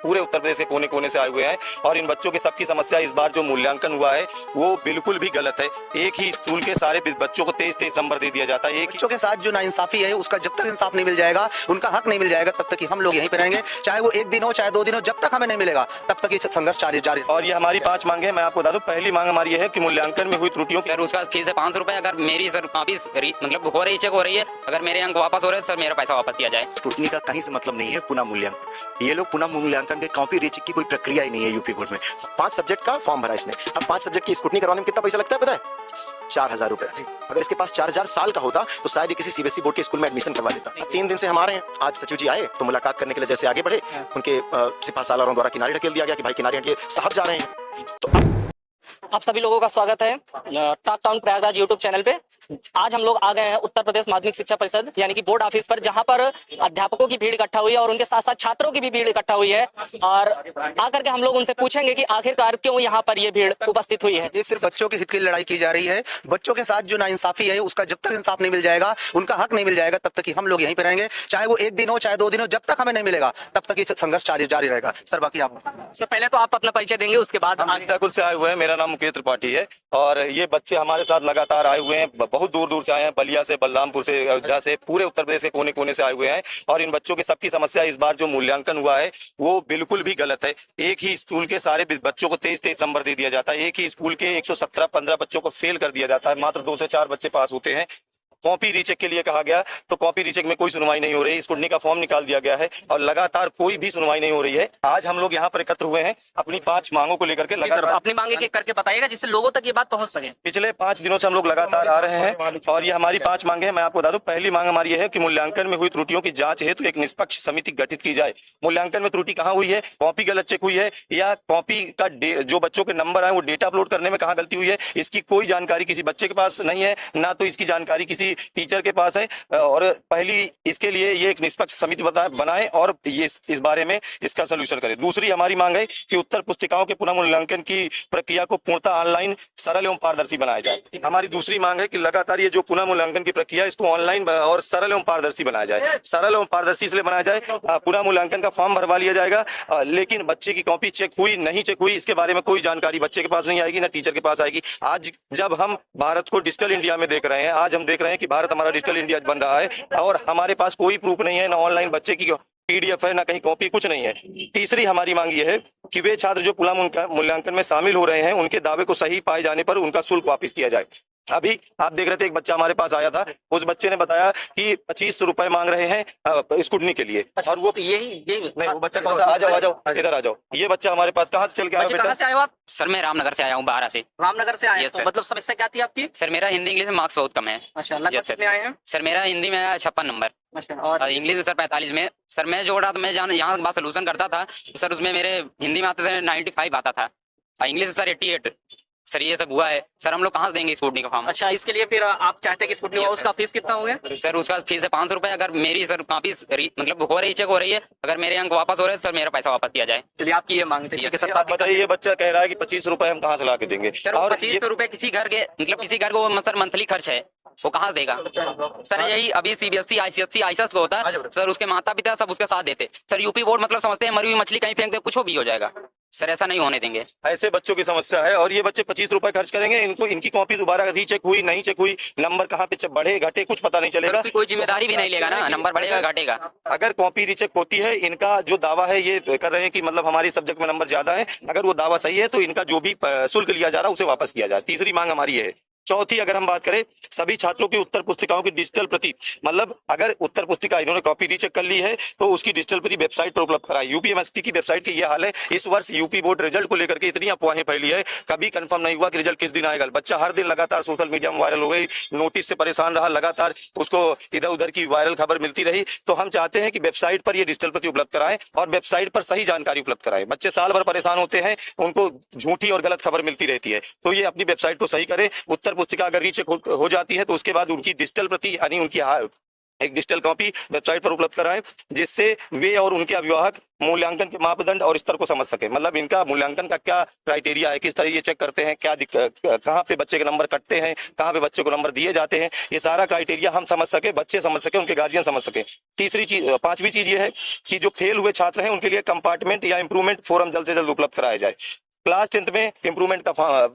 पूरे उत्तर प्रदेश के कोने कोने से आए हुए हैं और इन बच्चों की सबकी समस्या इस बार जो मूल्यांकन हुआ है वो बिल्कुल भी गलत है। एक ही स्कूल के सारे बच्चों को 23-23 नंबर दे दिया जाता है। एक बच्चों के साथ जो नाइंसाफी है उसका जब तक इंसाफ नहीं मिल जाएगा, उनका हक नहीं मिल जाएगा, तब तक कि हम लोग यहीं पे रहेंगे, चाहे वो 1 दिन हो चाहे 2 दिन हो, जब तक हमें नहीं मिलेगा तब तक ये संघर्ष जारी। और ये हमारी 5 मांगे हैं। मैं आपको बता दूं, पहली मांग हमारी ये है कि मूल्यांकन में हुई त्रुटियों सर उसका फीस है 500 रुपए। अगर मेरी सर कॉपी मतलब हो रही चेक हो रही है, अगर मेरे अंक वापस हो रहे हैं सर मेरा पैसा वापस किया जाए। स्क्रूटनी का कहीं से मतलब नहीं है पुनः मूल्यांकन। ये लोग पुनः मूल्यांकन के कॉपी रीचेक की कोई प्रक्रिया ही नहीं है यूपी बोर्ड में। 5 सब्जेक्ट का फॉर्म भरा इसने, अब 5 सब्जेक्ट की स्क्रूटनी करवाने में कितना पैसा लगता है पता है? 4000 रुपए। अगर इसके पास 4000 साल का होता तो शायद ही किसी सीबीएसई बोर्ड के स्कूल में एडमिशन करवा लेता। 3 दिन से हम आ रहे हैं, आज सचिव जी आए तो मुलाकात करने के लिए जैसे आगे बढ़े, उनके सिपा सालारों द्वारा किनारे ढकेल दिया गया कि भाई किनारे हटिए, साहब जा रहे हैं। तो आप सभी लोगों का स्वागत है talk town Prayagraj YouTube channel पे। आज हम लोग आ गए हैं उत्तर प्रदेश माध्यमिक शिक्षा परिषद यानी कि बोर्ड ऑफिस पर, जहां पर अध्यापकों की भीड़ इकट्ठा हुई है और उनके साथ साथ छात्रों की भी भीड़ इकट्ठा हुई है। और आकर के हम लोग उनसे पूछेंगे कि आखिरकार क्यों यहाँ पर ये भीड़ उपस्थित हुई है। ये सिर्फ बच्चों के हित की लड़ाई की जा रही है। बच्चों के साथ जो नाइंसाफी है उसका जब तक इंसाफ नहीं मिल जाएगा, उनका हक नहीं मिल जाएगा, तब तक कि हम लोग यहीं पे रहेंगे, चाहे वो 1 दिन हो चाहे 2 दिन हो, जब तक हमें नहीं मिलेगा तब तक ये संघर्ष जारी रहेगा। सर बाकी आप सर पहले तो आप अपना परिचय देंगे, उसके बाद कुल से आए हुए हैं। मेरा नाम मुकेश त्रिपाठी है और ये बच्चे हमारे साथ लगातार आए हुए हैं, बहुत दूर दूर से आए हैं, बलिया से, बलरामपुर से, अयोध्या से, पूरे उत्तर प्रदेश के कोने कोने से आए हुए हैं और इन बच्चों की सबकी समस्या इस बार जो मूल्यांकन हुआ है वो बिल्कुल भी गलत है। एक ही स्कूल के सारे बच्चों को 23-23 नंबर दे दिया जाता है। एक ही स्कूल के 117-15 बच्चों को फेल कर दिया जाता है, मात्र 2 से 4 बच्चे पास होते हैं। कॉपी रीचेक के लिए कहा गया तो कॉपी रीचेक में कोई सुनवाई नहीं हो रही, स्क्रूटनी का फॉर्म निकाल दिया गया है और लगातार कोई भी सुनवाई नहीं हो रही है। आज हम लोग यहाँ पर एकत्र हुए हैं अपनी 5 मांगों को लेकर के। लगातार अपनी मांगे एक करके बताइएगा जिससे लोगों तक ये बात पहुंच सके। पिछले 5 दिनों से हम लोग लगातार आ रहे हैं और ये हमारी 5 मांगे हैं। मैं आपको बता दूं, पहली मांग हमारी ये है कि मूल्यांकन में हुई त्रुटियों की जांच हेतु एक निष्पक्ष समिति गठित की जाए। मूल्यांकन में त्रुटि कहाँ हुई है, कॉपी गलत चेक हुई है या कॉपी का जो बच्चों के नंबर आए वो डेटा अपलोड करने में कहाँ गलती हुई है, इसकी कोई जानकारी किसी बच्चे के पास नहीं है, ना तो इसकी जानकारी किसी टीचर के पास है। और पहली इसके लिए ये एक निष्पक्ष समिति बनाए और ये इस बारे में इसका सलूशन करे। दूसरी हमारी मांग है कि उत्तर पुस्तिकाओं के पुनः मूल्यांकन की प्रक्रिया को पूर्णतः ऑनलाइन, सरल एवं पारदर्शी बनाया जाए। हमारी दूसरी मांग है कि लगातार ये जो पुनः मूल्यांकन की प्रक्रिया इसको ऑनलाइन और सरल एवं पारदर्शी बनाया जाए। सरल एवं पारदर्शी इसलिए बनाया जाए, पुनः मूल्यांकन का फॉर्म भरवा लिया जाएगा लेकिन बच्चे की कॉपी चेक हुई नहीं चेक हुई इसके बारे में कोई जानकारी बच्चे के पास नहीं आएगी, ना टीचर के पास आएगी। आज जब हम भारत को डिजिटल इंडिया में देख रहे हैं, आज हम देख रहे हैं कि भारत हमारा डिजिटल इंडिया बन रहा है और हमारे पास कोई प्रूफ नहीं है, ना ऑनलाइन बच्चे की पीडीएफ है, ना कहीं कॉपी, कुछ नहीं है। तीसरी हमारी मांग ये है कि वे छात्र जो पुनः मूल्यांकन में शामिल हो रहे हैं उनके दावे को सही पाए जाने पर उनका शुल्क वापस किया जाए। अभी आप देख रहे थे एक बच्चा हमारे पास आया था, उस बच्चे ने बताया कि 25 रुपए मांग रहे हैं स्कूटनी के लिए। और वो यही नहीं, वो बच्चा कौन था? आ जाओ इधर आ जाओ। ये बच्चा हमारे पास कहाँ से चल के आया बेटा? कहाँ से आए हो आप? सर मैं रामनगर से आया हूँ, 12 से। रामनगर से आए Yes, तो sir. मतलब समस्या क्या थी आपकी? सर मेरा हिंदी इंग्लिश में मार्क्स बहुत कम है। अच्छा, लगभग Yes, sir. कितने आए हैं? सर मेरा हिंदी में आया 56 नंबर अच्छा, और इंग्लिश में सर 45 में। सर मैं जोड़ा तो मैं यहाँ बात सोल्यूशन करता था तो सर उसमें मेरे हिंदी में आते थे 95 आता था और इंग्लिश में सर 88। सर ये सब हुआ है सर, हम लोग कहाँ से देंगे स्कूटनी का फॉर्म? अच्छा, इसके लिए फिर आप चाहते हैं कि स्कूटनी हो, उसका फीस कितना होगा? सर उसका फीस है 500 रुपए। अगर मेरी सर कॉपी मतलब हो रही चेक हो रही है, अगर मेरे अंक वापस हो रहे हैं सर मेरा पैसा वापस किया जाए। चलिए आपकी ये मांग थी। सर आप बताइए, ये बच्चा कह रहा है कि 25 रुपए हम कहाँ से ला के देंगे? और 25 रुपए किसी घर के मतलब किसी घर को सर मंथली खर्च है, वो कहाँ से देगा? सर यही अभी सीबीएसई आईसीएसई आईएसएस को होता है सर, उसके माता पिता सब उसके साथ देते। सर यूपी बोर्ड मतलब समझते हैं मरी हुई मछली कहीं फेंक दे कुछ भी हो जाएगा। सर ऐसा नहीं होने देंगे। ऐसे बच्चों की समस्या है और ये बच्चे 25 रुपए खर्च करेंगे, इनको इनकी कॉपी दोबारा रीचेक हुई नहीं चेक हुई, नंबर कहाँ पे बढ़े घटे कुछ पता नहीं चलेगा। कोई जिम्मेदारी भी नहीं लेगा ना, नंबर बढ़ेगा घटेगा। अगर कॉपी रीचेक होती है, इनका जो दावा है ये कर रहे हैं कि मतलब हमारी सब्जेक्ट में नंबर ज्यादा है, अगर वो दावा सही है तो इनका जो भी शुल्क लिया जा रहा है उसे वापस किया जाए। तीसरी मांग हमारी है। चौथी अगर हम बात करें, सभी छात्रों की उत्तर पुस्तिकाओं की डिजिटल प्रति, मतलब अगर उत्तर पुस्तिका इन्होंने कॉपी रीचेक कर ली है तो उसकी डिजिटल प्रति वेबसाइट पर उपलब्ध कराई। यूपीएमएसपी की वेबसाइट की ये हाल है। इस वर्ष यूपी बोर्ड रिजल्ट को लेकर के इतनी अफवाहें फैली है, कभी कंफर्म नहीं हुआ कि रिजल्ट किस दिन आएगा। बच्चा हर दिन लगातार सोशल मीडिया में वायरल हो गई, नोटिस से परेशान रहा, लगातार उसको इधर उधर की वायरल खबर मिलती रही। तो हम चाहते हैं कि वेबसाइट पर ये डिजिटल प्रति उपलब्ध कराएं और वेबसाइट पर सही जानकारी उपलब्ध कराएं। बच्चे साल भर परेशान होते हैं, उनको झूठी और गलत खबर मिलती रहती है, तो ये अपनी वेबसाइट को सही करें। उत्तर पुस्तिका अगर रीचेक हो जाती है तो उसके बाद उनकी डिजिटल प्रति यानी उनकी एक डिजिटल कॉपी वेबसाइट पर उपलब्ध कराएं, जिससे वे और उनके अभिभावक मूल्यांकन के मापदंड और स्तर को समझ सके। मतलब इनका मूल्यांकन का क्या क्राइटेरिया है, किस तरह ये चेक करते हैं, क्या कहाँ पे बच्चे के नंबर कटते हैं, कहाँ पे बच्चे को नंबर दिए जाते हैं, ये सारा क्राइटेरिया हम समझ सके, बच्चे समझ सके, उनके गार्जियन समझ सके। तीसरी चीज, पांचवी चीज ये है कि जो फेल हुए छात्र हैं उनके लिए कंपार्टमेंट या इंप्रूवमेंट फोरम जल्द से जल्द उपलब्ध कराया जाए। क्लास 10th में इंप्रूवमेंट का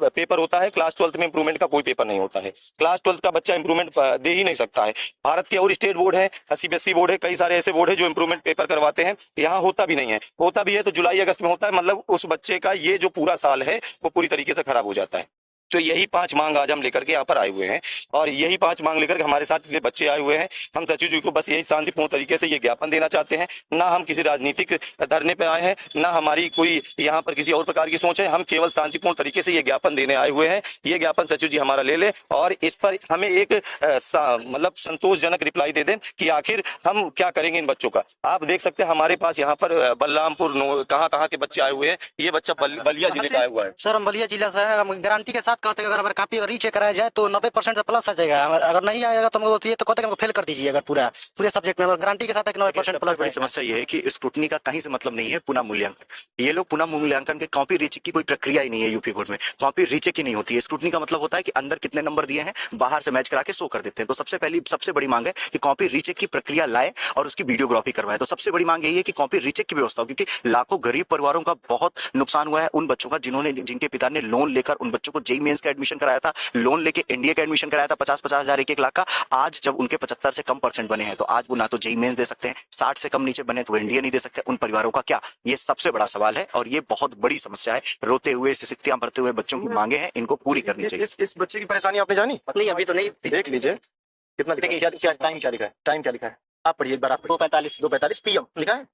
पेपर होता है, क्लास 12th में इंप्रूवमेंट का कोई पेपर नहीं होता है। क्लास 12th का बच्चा इंप्रूवमेंट दे ही नहीं सकता है। भारत के और स्टेट बोर्ड है, सीबीएसई बोर्ड है, कई सारे ऐसे बोर्ड है जो इंप्रूवमेंट पेपर करवाते हैं, यहाँ होता भी नहीं है। होता भी है तो जुलाई अगस्त में होता है, मतलब उस बच्चे का ये जो पूरा साल है वो पूरी तरीके से खराब हो जाता है। तो यही 5 मांग आज हम लेकर के यहाँ पर आए हुए हैं, और यही 5 मांग लेकर के हमारे साथ ये बच्चे आए हुए हैं। हम सचिव जी को बस यही शांतिपूर्ण तरीके से ये ज्ञापन देना चाहते हैं। ना हम किसी राजनीतिक धरने पे आए हैं, ना हमारी कोई यहाँ पर किसी और प्रकार की सोच है, हम केवल शांतिपूर्ण तरीके से ये ज्ञापन देने आए हुए हैं। ये ज्ञापन सचिव जी हमारा ले ले और इस पर हमें एक मतलब संतोषजनक रिप्लाई दे दें कि आखिर हम क्या करेंगे इन बच्चों का। आप देख सकते हैं हमारे पास यहाँ पर बलरामपुर कहाँ के बच्चे आए हुए हैं। ये बच्चा बलिया जिले का आया हुआ है। सर हम बलिया जिला से हैं, हम गारंटी के साथ कहते हैं अगर हमारे कापी रीचेक कराया जाए तो 90% से प्लस आ जाएगा। अगर नहीं आएगा तो हमको ये तो कहते हैं हमको फेल कर दीजिए। अगर पूरे सब्जेक्ट में गारंटी के साथ 90% प्लस। बड़ी समस्या ये है कि स्क्रूटनी का कहीं से मतलब नहीं है पुनः मूल्यांकन। ये लोग पुनः मूल्यांकन के कॉपी रीचेक की कोई प्रक्रिया ही नहीं है यूपी बोर्ड में। कॉपी रीचेक ही नहीं होती है। स्क्रूटनी का मतलब होता है कि अंदर कितने नंबर दिए हैं बाहर से मैच करा के शो कर देते हैं। तो सबसे बड़ी मांग है कि कॉपी रीचेक की प्रक्रिया लाए और उसकी वीडियोग्राफी करवाए। तो सबसे बड़ी मांग यही है कि कॉपी रीचेक की व्यवस्था हो, क्योंकि लाखों गरीब परिवारों का बहुत नुकसान हुआ है उन बच्चों का जिनके पिता ने लोन लेकर उन बच्चों को जेईई मेंस का एडमिशन कराया था, लोन लेके एनडीए का एडमिशन कराया था 50-50 हजार 1-1 लाख का। आज जब उनके 75 से कम परसेंट बने हैं तो आज वो ना तो जेईई मेंस दे सकते हैं, 60 से कम नीचे बने तो एनडीए नहीं दे सकते। उन परिवारों का क्या, ये सबसे बड़ा सवाल है और ये बहुत बड़ी समस्या है। रोते हुए सिसकियां भरते हुए बच्चों की मांगे हैं, इनको पूरी करनी चाहिए। इस बच्चे की परेशानी आपने जानी? नहीं अभी तो नहीं। देख लीजिए कितना लिखा है, क्या टाइम क्या लिखा है, टाइम क्या लिखा है, आप पढ़िए एक बार। आप 2:45 PM लिखा है।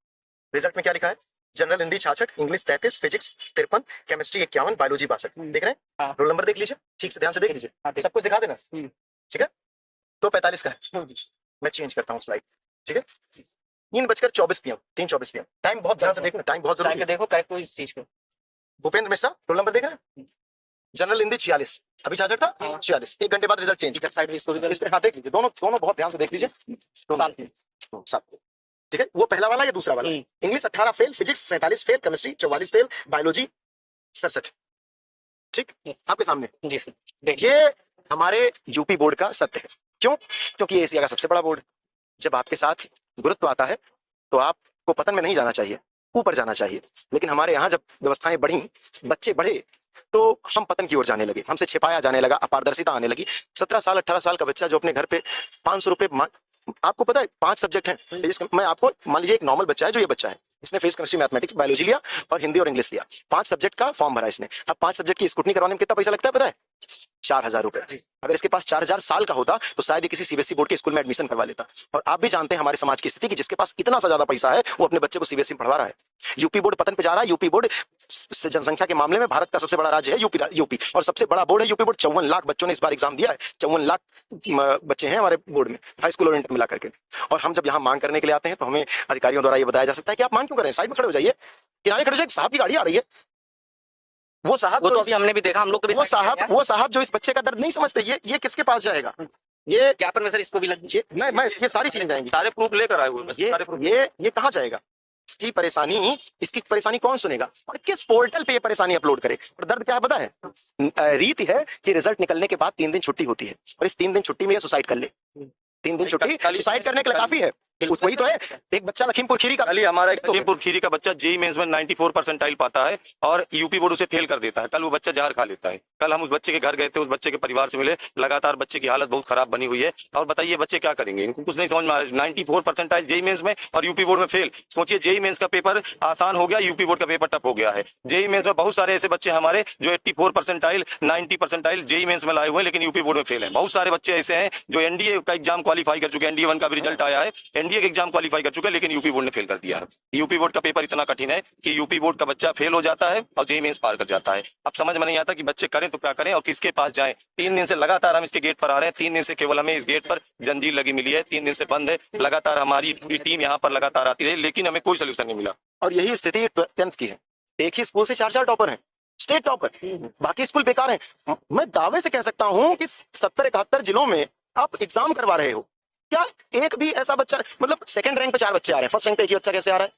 रिजल्ट में क्या लिखा है? General Hindi 66, English 33, physics 53, chemistry 51, biology 62। देख रहे हैं? हाँ। रोल नंबर देख लीजिए, ठीक से ध्यान से देख लीजिए, सब कुछ दिखा देना। ठीक है, 2:45 का है। मैं चेंज करता हूँ स्लाइड। ठीक है, 3:24 PM, 3:24 PM। टाइम बहुत ध्यान से देखना, टाइम बहुत जरूरी है। देखो करेक्ट इस चीज को। भूपेंद्र मिश्रा रोल नंबर देख रहे हैं? जनरल हिंदी 46, अभी 66 था, 46। 1 घंटे बाद रिजल्ट चेंज। साइड में इसको भी इस पे हाँ देख लीजिए, दोनों बहुत ध्यान से देख लीजिए। साथ। ठीक है, वो पहला वाला या दूसरा वाला? English 18 fail, physics 47 fail, chemistry 44 fail, biology 67। ठीक, आपके सामने। जी सर देखिए, ये हमारे यूपी बोर्ड का सत्य है। क्यों? क्योंकि ये एशिया का सबसे बड़ा बोर्ड है। जब आपके साथ गुरुत्व आता है तो आपको पतन में नहीं जाना चाहिए, ऊपर जाना चाहिए। लेकिन हमारे यहाँ जब व्यवस्थाएं बढ़ी, बच्चे बढ़े, तो हम पतन की ओर जाने लगे, हमसे छिपाया जाने लगा, अपारदर्शिता आने लगी। 17 साल 18 साल का बच्चा जो अपने घर पे 500 रुपए, आपको पता है 5 सब्जेक्ट हैं। मैं आपको मान लीजिए एक नॉर्मल बच्चा है, जो ये बच्चा है, इसने फिजिक्स केमिस्ट्री मैथमेटिक्स बायोलॉजी लिया और हिंदी और इंग्लिश लिया। 5 सब्जेक्ट का फॉर्म भरा इसने। अब 5 सब्जेक्ट की स्क्रूटनी करवाने में कितना पैसा लगता है पता है? 4000 रुपए। अगर इसके पास 4000 साल का होता तो शायद ये किसी सीबीएसई बोर्ड के स्कूल में एडमिशन करवा लेता। और आप भी जानते हैं हमारे समाज की स्थिति कि जिसके पास इतना सा ज्यादा पैसा है वो अपने बच्चे को सीबीएसई में पढ़वा रहा है। यूपी बोर्ड पतन पे जा रहा है। यूपी बोर्ड जनसंख्या के मामले में भारत का सबसे बड़ा राज्य है यूपी, और सबसे बड़ा बोर्ड है यूपी बोर्ड। 54 लाख बच्चों ने इस बार एग्जाम दिया है। 54 लाख बच्चे हैं हमारे बोर्ड में, हाई स्कूल और इंटर मिला करके। और हम जब यहाँ मांग करने के लिए आते हैं तो हमें अधिकारियों द्वारा ये बताया जा सकता है कि आप मांग क्यों कर रहे हैं, साइड में खड़े हो जाइए, किनारे खड़े हो जाइए, साहब की गाड़ी आ रही है। वो साहब, वो तो अभी हमने भी देखा, हम लोग तो भी वो साहब जो इस बच्चे का दर्द नहीं समझते, ये किसके पास जाएगा? ये ज्ञापन में सर इसको भी लग मैं ये सारी चीजें जाएंगी, सारे प्रूफ लेकर आए हुए। ये कहाँ जाएगा? इसकी परेशानी कौन सुनेगा और किस पोर्टल पे ये परेशानी अपलोड करे? और दर्द क्या है पता है? रीत है कि रिजल्ट निकलने के बाद 3 दिन छुट्टी होती है और इस 3 दिन छुट्टी में ये सुसाइड कर ले। 3 दिन छुट्टी सुसाइड करने के लिए काफी है। वही तो है। एक बच्चा लखीमपुर खीरी का, हमारा लखीमपुर खीरी का बच्चा जेईई मेंस में 94 परसेंटाइल पाता है और यूपी बोर्ड उसे फेल कर देता है। कल वो बच्चा जहर खा लेता है। कल हम उस बच्चे के घर गए थे, उस बच्चे के परिवार से मिले। लगातार बच्चे की हालत बहुत खराब बनी हुई है। और बताइए बच्चे क्या करेंगे? इनको कुछ नहीं समझ में आ रहा है। 94 परसेंटाइल जेईई मेंस में और यूपी बोर्ड में फेल। सोचिए, जेईई मेंस का पेपर आसान हो गया, यूपी बोर्ड का पेपर टफ हो गया है। जेईई मेंस में बहुत सारे ऐसे बच्चे हमारे जो 84 परसेंटाइल 90 परसेंटाइल जेईई मेंस में लाए हुए हैं, लेकिन यूपी बोर्ड में फेल है। बहुत सारे बच्चे ऐसे हैं जो एनडीए का एग्जाम क्वालिफाई कर चुके हैं, एनडीए 1 का भी रिजल्ट आया है, एनडीए का एग्जाम क्वालिफाई कर चुके हैं, लेकिन यूपी बोर्ड ने फेल कर दिया है। यूपी बोर्ड का पेपर इतना कठिन है कि यूपी बोर्ड का बच्चा फेल हो जाता है और जेईई मेंस पार कर जाता है। अब समझ में नहीं आता कि बच्चे करें तो क्या करें और किसके पास जाएं। 3 दिन से लगातार हम इसके गेट पर आ रहे हैं। 3 दिन से केवल हमें इस गेट पर जंजीर लगी मिली है। 3 दिन से बंद है। लगातार हमारी पूरी टीम यहाँ पर लगातार आती रही, लेकिन हमें कोई सोल्यूशन नहीं मिला। और यही स्थिति 10th की है। एक ही स्कूल से 4 टॉपर हैं, स्टेट टॉपर, बाकी स्कूल बेकार हैं। मैं दावे से कह सकता हूं कि 70-71 जिलों में आप एग्जाम करवा रहे हो, क्या एक भी ऐसा बच्चा, मतलब सेकंड रैंक पे 4 बच्चे आ रहे हैं, फर्स्ट रैंक पे एक ही बच्चा कैसे आ रहा है?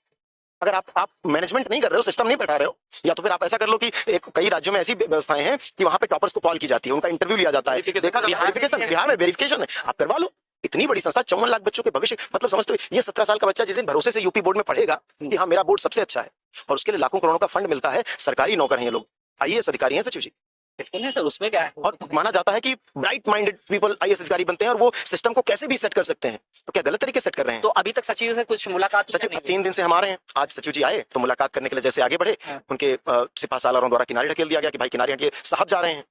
अगर आप मैनेजमेंट नहीं कर रहे हो, सिस्टम नहीं बैठा रहे हो, या तो फिर आप ऐसा कर लो कि कई राज्यों में ऐसी व्यवस्थाएं हैं कि वहां पे टॉपर्स को कॉल की जाती है, उनका इंटरव्यू लिया जाता है, देखा वेरिफिकेशन, बिहार में वेरिफिकेशन है, आप करवा लो। इतनी बड़ी संस्था 54 लाख बच्चों के भविष्य, मतलब समझते हो, ये 17 साल का बच्चा जिस दिन भरोसे से यूपी बोर्ड में पढ़ेगा कि हाँ मेरा बोर्ड सबसे अच्छा है, और उसके लिए लाखों करोड़ों का फंड मिलता है, सरकारी नौकर हैं ये लोग, आईएएस अधिकारी हैं सचिव जी, बिल्कुल है सर, उसमें क्या है? और माना जाता है कि ब्राइट माइंडेड पीपल आईएएस अधिकारी बनते हैं और वो सिस्टम को कैसे भी सेट कर सकते हैं, तो क्या गलत तरीके से सेट कर रहे हैं? तो अभी तक सचिव से कुछ मुलाकात सचिव नहीं हुई? 3 दिन से हम आ रहे हैं, आज सचिव जी आए तो मुलाकात करने के लिए जैसे आगे बढ़े, उनके सिपा सालारों द्वारा किनारे ढकेल दिया गया कि भाई किनारे हटिए, साहब जा रहे हैं।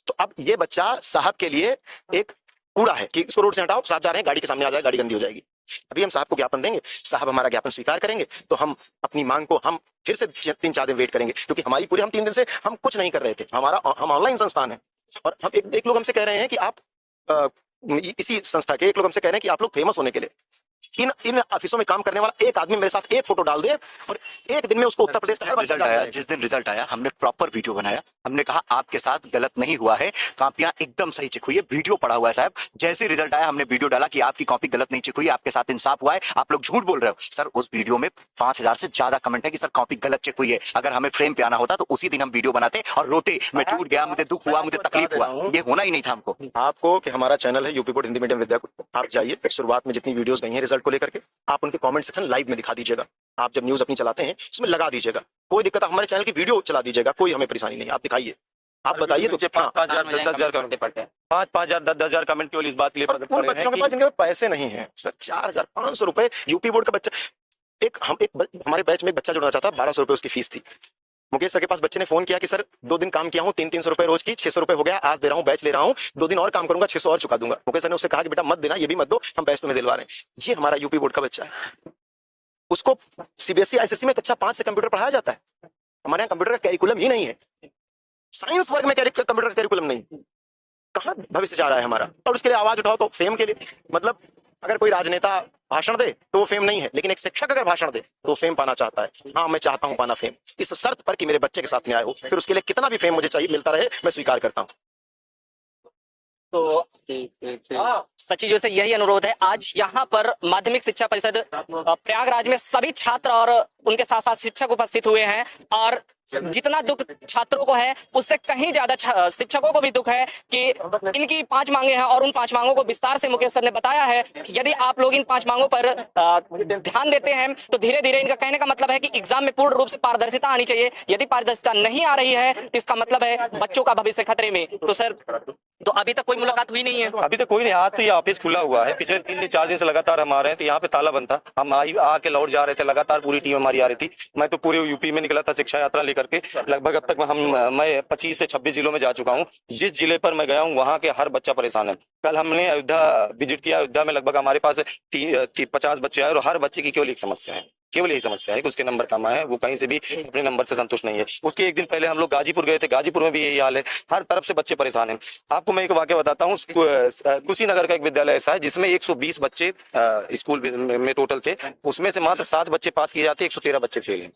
तो अब ये बच्चा साहब के लिए एक कूड़ा है कि इसको रोड से हटाओ, साहब जा रहे हैं, गाड़ी के सामने आ जाए, गाड़ी गंदी हो जाएगी। अभी हम साहब को ज्ञापन देंगे, साहब हमारा ज्ञापन स्वीकार करेंगे तो हम अपनी मांग को हम फिर से 3-4 दिन वेट करेंगे, क्योंकि हमारी पूरे हम 3 दिन से हम कुछ नहीं कर रहे थे, हम ऑनलाइन संस्थान है, और हम एक लोग हमसे कह रहे हैं कि आप इसी संस्था के एक लोग हमसे कह रहे हैं कि आप लोग फेमस होने के लिए इन ऑफिसों में काम करने वाला एक आदमी मेरे साथ एक फोटो डाल दे और एक दिन में उसको उत्तर प्रदेश का रिजल्ट आया, जिस दिन रिजल्ट आया हमने प्रॉपर वीडियो बनाया, हमने कहा आपके साथ गलत नहीं हुआ है, कॉपियां एकदम सही चेक हुई है, वीडियो पड़ा हुआ है साहब। जैसे रिजल्ट आया हमने वीडियो डाला कि आपकी कॉपी गलत नहीं चेक हुई, आपके साथ इंसाफ हुआ है, आप लोग झूठ बोल रहे हो। सर उस वीडियो में 5000 से ज्यादा कमेंट है कि सर कॉपी गलत चेक हुई है, अगर हमें फ्रेम पे आना होता तो उसी दिन हम वीडियो बनाते और रोते, मैं टूट गया, मुझे दुख हुआ, मुझे तकलीफ हुआ, ये होना ही नहीं था हमको। आपको कि हमारा चैनल है यूपी बोर्ड हिंदी मीडियम विद्याकुट, आप जाइए, शुरुआत में जितनी वीडियोस गई हैं रिजल्ट को लेकर के आप उनके कमेंट सेक्शन लाइव में दिखा दीजिएगा, आप जब न्यूज अपनी चलाते हैं उसमें लगा दीजिएगा, कोई दिक्कत, हमारे चैनल की वीडियो चला दीजिएगा, कोई हमें परेशानी नहीं, आप दिखाइए, आप बताइए। तो 5,000 10,000 कमेंट पड़ते हैं, 5,000 10,000 कमेंट केवल इस बात के लिए उन बच्चों के पास जिनके पास पैसे नहीं है सर, 4,500 रुपए यूपी बोर्ड का बच्चा, हमारे बैच में एक बच्चा जुड़ना चाहता, 1,200 रुपए उसकी फीस थी। मुकेश सर के पास बच्चे ने फोन किया कि सर 2 दिन काम किया हूँ, 300 रुपए रोज की, 600 रुपए हो गया, आज दे रहा हूँ, बैच ले रहा हूँ, 2 दिन और काम करूंगा, 600 और चुका दूंगा। मुकेश सर ने उससे कहा कि बेटा मत देना, ये भी मत दो, हम बैच तुम्हें दिलवा रहे हैं। ये हमारा यूपी बोर्ड का बच्चा है, उसको सीबीएसई आईसीएसई में कक्षा 5 से कंप्यूटर पढ़ाया जाता है, हमारे यहाँ कंप्यूटर का कैरिकुलम ही नहीं है, साइंस वर्ग में कंप्यूटर का कैरिकुलम नहीं, कहाँ भविष्य जा रहा है हमारा? और उसके लिए आवाज उठाओ तो फेम के लिए, मतलब अगर कोई राजनेता भाषण दे तो वो फेम नहीं है, लेकिन एक शिक्षक अगर भाषण दे तो फेम पाना चाहता है। हाँ मैं चाहता हूं पाना फेम, इस शर्त पर कि मेरे बच्चे के साथ न्याय हो, फिर उसके लिए कितना भी फेम मुझे चाहिए मिलता रहे, मैं स्वीकार करता हूं। तो सचिव जी से यही अनुरोध है, आज यहाँ पर माध्यमिक शिक्षा परिषद प्रयागराज में सभी छात्र और उनके साथ साथ शिक्षक उपस्थित हुए हैं, और जितना दुख छात्रों को है उससे कहीं ज्यादा शिक्षकों को भी दुख है कि इनकी 5 मांगे हैं, और उन 5 मांगों को विस्तार से मुकेश सर ने बताया है। यदि आप लोग इन 5 मांगों पर ध्यान देते हैं तो धीरे धीरे, इनका कहने का मतलब है कि एग्जाम में पूर्ण रूप से पारदर्शिता आनी चाहिए। यदि पारदर्शिता नहीं आ रही है तो इसका मतलब है बच्चों का भविष्य खतरे में। तो सर, तो अभी तक कोई मुलाकात हुई नहीं है? अभी तक कोई नहीं, आज तो ये ऑफिस खुला हुआ है, पिछले 3-4 दिन से लगातार हम आ रहे हैं, तो यहाँ पे ताला बंद था, हम आके लौट जा रहे थे, लगातार पूरी टीम हमारी आ रही थी। मैं तो पूरे यूपी में निकला था शिक्षा यात्रा लेकर के, लगभग अब तक मैं 25 से 26 जिलों में जा चुका हूँ। जिस जिले पर मैं गया हूँ वहाँ के हर बच्चा परेशान है। कल हमने अयोध्या विजिट किया, अयोध्या में लगभग हमारे पास 50 बच्चे आए, और हर बच्चे की केवल एक समस्या है, केवल यही समस्या है कि उसके नंबर कम आए, वो कहीं से भी अपने नंबर से संतुष्ट नहीं है। उसके एक दिन पहले हम लोग गाजीपुर गए थे, गाजीपुर में भी यही हाल है, हर तरफ से बच्चे परेशान हैं। आपको मैं एक वाकया बताता हूँ, कुशीनगर का एक विद्यालय ऐसा है जिसमें 120 बच्चे स्कूल में टोटल थे, उसमें से मात्र 7 बच्चे पास किए जाते, 113 बच्चे फेल हैं,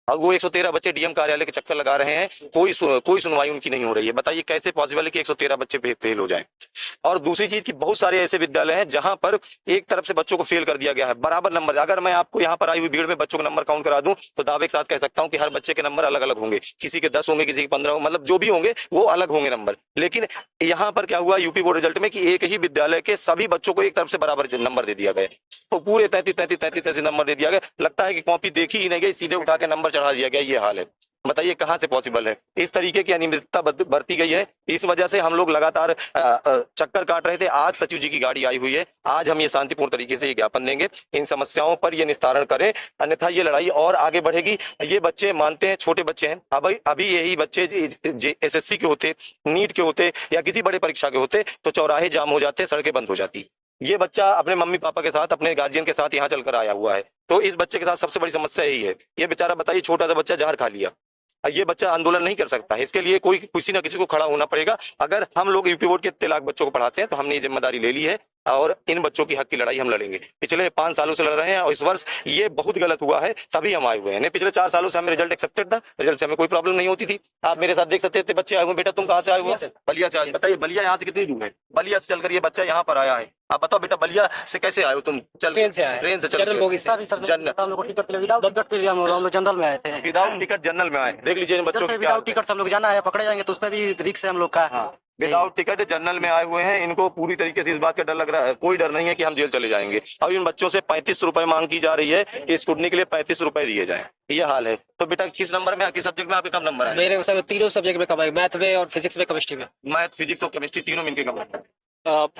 और वो 113 बच्चे डीएम कार्यालय के चक्कर लगा रहे हैं, कोई सुनवाई उनकी नहीं हो रही है। बताइए कैसे पॉसिबल है कि 113 बच्चे फेल हो जाएं? और दूसरी चीज की बहुत सारे ऐसे विद्यालय हैं जहां पर एक तरफ से बच्चों को फेल कर दिया गया है, बराबर नंबर। अगर मैं आपको यहाँ पर आई हुई भीड़ में बच्चों के नंबर काउंट करा दूं तो दावे के साथ कह सकता हूं कि हर बच्चे के नंबर अलग अलग होंगे, किसी के 10 होंगे, किसी के 15 होंगे, मतलब जो भी होंगे वो अलग होंगे नंबर। लेकिन यहाँ पर क्या हुआ यूपी बोर्ड रिजल्ट में कि एक ही विद्यालय के सभी बच्चों को एक तरफ से बराबर नंबर दे दिया गया, तो पूरे 33 नंबर दे दिया गया। लगता है कि कॉपी देखी ही नहीं गई, सीधे उठा के नंबर चढ़ा दिया गया। ये हाल है, बताइए कहां से पॉसिबल है? इस तरीके की अनियमितता बरती गई है, इस वजह से हम लोग लगातार चक्कर काट रहे थे। आज सचिव जी की गाड़ी आई हुई है, आज हम ये शांतिपूर्ण तरीके से ये ज्ञापन देंगे, इन समस्याओं पर ये निस्तारण करें, अन्यथा ये लड़ाई और आगे बढ़ेगी। ये बच्चे मानते हैं, छोटे बच्चे हैं, अभी यही बच्चे एसएससी के होते, नीट के होते या किसी बड़े परीक्षा के होते तो चौराहे जाम हो जाते, सड़कें बंद हो जाती। ये बच्चा अपने मम्मी पापा के साथ, अपने गार्जियन के साथ यहाँ चलकर आया हुआ है, तो इस बच्चे के साथ सबसे बड़ी समस्या यही है। ये बेचारा, बताइए, छोटा सा बच्चा जहर खा लिया, ये बच्चा आंदोलन नहीं कर सकता, इसके लिए कोई किसी ना किसी को खड़ा होना पड़ेगा। अगर हम लोग यूपी बोर्ड के इतने लाख बच्चों को पढ़ाते हैं तो हमने ये जिम्मेदारी ले ली है और इन बच्चों की हक की लड़ाई हम लड़ेंगे। पिछले 5 सालों से लड़ रहे हैं और इस वर्ष ये बहुत गलत हुआ है, तभी हम आए हुए हैं। नहीं, पिछले 4 सालों से हमें रिजल्ट एक्सेप्टेड था, रिजल्ट से हमें कोई प्रॉब्लम नहीं होती थी। आप मेरे साथ देख सकते थे, बच्चे आए हुए। बेटा तुम कहाँ से आए हुए? बलिया से आए। बताइए बलिया यहाँ से कितनी दूर है? बलिया से चलकर ये बच्चा यहाँ पर आया है। आप बताओ बेटा, बलिया से कैसे आए हो तुम? चल ट्रेन से आए। ट्रेन से जनरल बोगी से। जनरल हम लोग को टिकट विदाउट टिकट के लिए हम लोग जनरल में आए थे। विदाउट टिकट जनरल में आए। देख लीजिए इन बच्चों की क्या विदाउट टिकट से हम लोग जाना है, पकड़े जाएंगे तो उसमें भी रिक्स है हम लोग का। विदाउट टिकट जनरल में आए हुए हैं। इनको पूरी तरीके से इस बात का डर लग रहा है, कोई डर नहीं है कि हम जेल चले जाएंगे। अब इन बच्चों से 35 रुपए मांग की जा रही है कि स्कूटनी के लिए 35 रुपए दिए जाएं। ये हाल है। तो बेटा किस नंबर में, किस सब्जेक्ट में आपके कम नंबर है? मेरे सब तीनों सब्जेक्ट में कम है, मैथ में और फिजिक्स में, केमिस्ट्री में। मैथ, फिजिक्स और केमिस्ट्री तीनों में इनके कम नंबर है।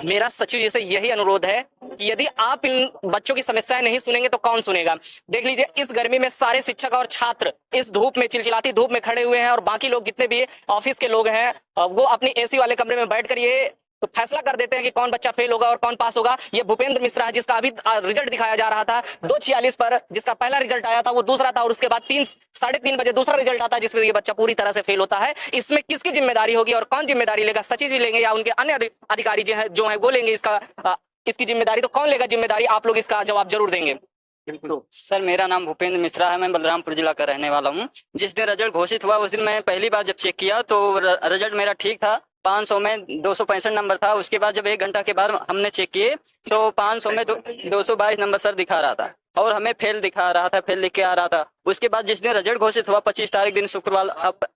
मेरा सचिव जी से यही अनुरोध है कि यदि आप इन बच्चों की समस्याएं नहीं सुनेंगे तो कौन सुनेगा। देख लीजिए इस गर्मी में सारे शिक्षक और छात्र इस धूप में, चिलचिलाती धूप में खड़े हुए हैं, और बाकी लोग जितने भी ऑफिस के लोग हैं वो अपनी एसी वाले कमरे में बैठकर ये तो फैसला कर देते हैं कि कौन बच्चा फेल होगा और कौन पास होगा। ये भूपेंद्र मिश्रा है, जिसका अभी रिजल्ट दिखाया जा रहा था 2:46 पर, जिसका पहला रिजल्ट आया था वो दूसरा था, और उसके बाद 3-3:30 बजे दूसरा रिजल्ट आता है जिसमें ये बच्चा पूरी तरह से फेल होता है। इसमें किसकी जिम्मेदारी होगी और कौन जिम्मेदारी लेगा? सचिव जी लेंगे या उनके अन्य अधिकारी जो है वो लेंगे इसकी जिम्मेदारी? तो कौन लेगा जिम्मेदारी? आप लोग इसका जवाब जरूर देंगे। सर मेरा नाम भूपेंद्र मिश्रा है, मैं बलरामपुर जिला का रहने वाला हूँ। जिस दिन रिजल्ट घोषित हुआ उस दिन मैं पहली बार जब चेक किया तो रिजल्ट मेरा ठीक था, 500 में 265 नंबर था। उसके बाद जब 1 घंटा के बाद हमने चेक किए तो 500 में 222 नंबर सर दिखा रहा था, और हमें फेल दिखा रहा था, फेल लिख के आ रहा था। उसके बाद जिस दिन रिजल्ट घोषित हुआ 25 तारीख दिन शुक्रवार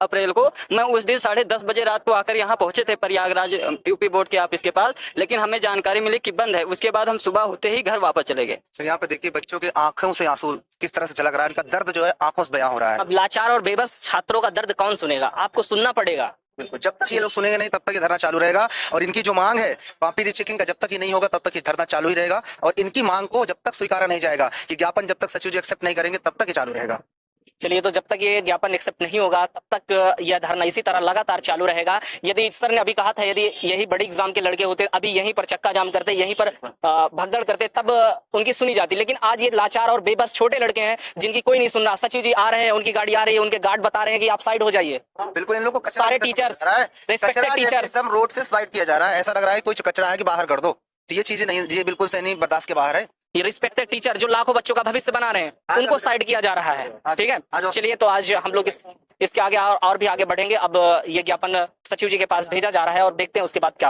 अप्रैल को, मैं उस दिन 10:30 बजे रात को आकर यहाँ पहुंचे थे प्रयागराज यूपी बोर्ड के ऑफिस के पास, लेकिन हमें जानकारी मिली कि बंद है। उसके बाद हम सुबह होते ही घर वापस चले गए। सर यहाँ पे देखिए बच्चों के आंखों से आंसू किस तरह से झलक रहा है, इनका दर्द जो है आंखों से बयां हो रहा है। अब लाचार और बेबस छात्रों का दर्द कौन सुनेगा? आपको सुनना पड़ेगा। बिल्कुल, जब तक ये लोग सुनेंगे नहीं तब तक ये धरना चालू रहेगा, और इनकी जो मांग है कॉपी रीचेकिंग का जब तक ये नहीं होगा तब तक ये धरना चालू ही रहेगा, और इनकी मांग को जब तक स्वीकारा नहीं जाएगा कि ज्ञापन जब तक सचिव जी एक्सेप्ट नहीं करेंगे तब तक ये चालू रहेगा। चलिए, तो जब तक ये ज्ञापन एक्सेप्ट नहीं होगा तब तक यह धरना इसी तरह लगातार चालू रहेगा। यदि सर ने अभी कहा था यदि यही बड़ी एग्जाम के लड़के होते, अभी यहीं पर चक्का जाम करते, यहीं पर भगदड़ करते, तब उनकी सुनी जाती। लेकिन आज ये लाचार और बेबस छोटे लड़के हैं जिनकी कोई नहीं सुन रहा। सचिव जी आ रहे हैं, उनकी गाड़ी आ रही है, उनके गार्ड बता रहे हैं कि आप साइड हो जाइए। बिल्कुल, इन लोगों को सारे टीचर्स, रिस्पेक्टेड टीचर्स एकदम रोड से स्लाइड किया जा रहा है, ऐसा लग रहा है कोई कचरा है कि बाहर कर दो। तो ये चीजें नहीं, ये बिल्कुल से नहीं, बर्दाश्त के बाहर है। ये रिस्पेक्टेड टीचर जो लाखों बच्चों का भविष्य बना रहे हैं उनको साइड किया जा रहा है। ठीक है, चलिए, तो आज हम लोग इसके आगे और भी आगे बढ़ेंगे। अब ये ज्ञापन सचिव जी के पास भेजा जा रहा है और देखते हैं उसके बाद क्या